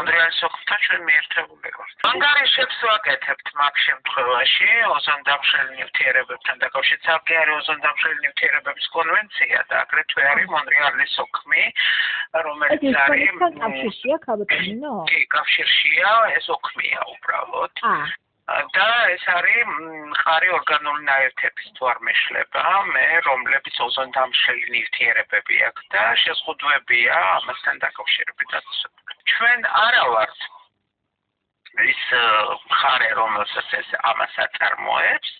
მონრეალის ოქმთან ჩვენ მიერთებული ვართ. ანგარიშებს ვაკეთებთ მაგ შემთხვევაში ოზონდამშრალ ნივთიერებებთან დაკავშირებით. საერთოდ არის ოზონდამშრალი ნივთიერებების კონვენცია და აგრეთვე არის მონრეალის ოქმი, რომელიც არის კავშირშია ქაბატონინო? კი, კავშირშია, ეს ოქმია უბრალოდ. და ეს არის მყარი ორგანული ნაერთების თუ არ მეშლება, რომლებიც ოზონდამშრალი ნივთიერებები აქვს და შეზღუდვებია ამასთან დაკავშირებით. ჩვენ არა ვართ ის მხარე, რომელსაც ეს ამას აწარმოებს,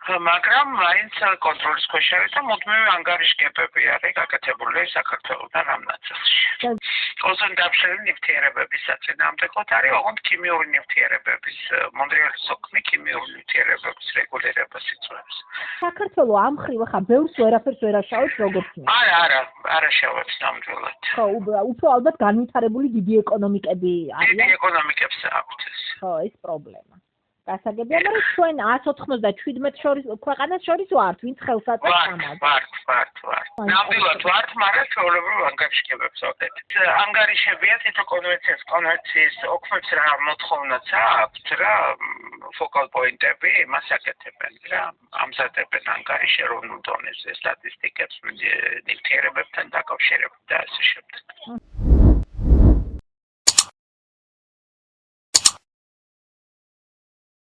მაგრამ მაინც კონტროლის ქვეშ არის და მუდმივი ანგარიშგებები არის გაკეთებული საქართველოსთან ამ ნაწილში. ოზონდამშრალი ნივთიერებების საწინააღმდეგოდ არის ოღონდ ქიმიური ნივთიერებების მონრეალის ოქმი ქიმიური ნივთიერებების რეგულირებას იწვევს. საქართველოს ამ ხრივ ახლა ბევრს ვერაფერს ვერ აშავებს როგორც მე. არა შევებს ნამდვილად. ხო, უფრო ალბათ განვითარებული დიდი ეკონომიკები არის. დიდი ეკონომიკებს აქვთ ეს. ხო, ეს პრობლემა. გასაგებია, მაგრამ ჩვენ 197 ქვეყანას შორის ვართ, ვინც ხელს აწევს ამას. ვართ. ნამდვილად ვართ, მაგრამ ჩვეულებრივ ანგარიშებებს ვაკეთებთ. ანგარიშებია თითო კონვენციის ოქმებს რა მოთხოვნაც აქვთ რა focal point-ები იმას აკეთებენ რა. ამზადებენ ანგარიში ეროვნულ დონეზე სტატისტიკებს ნივთიერებებთან დაკავშირებით და ასე შემდეგ.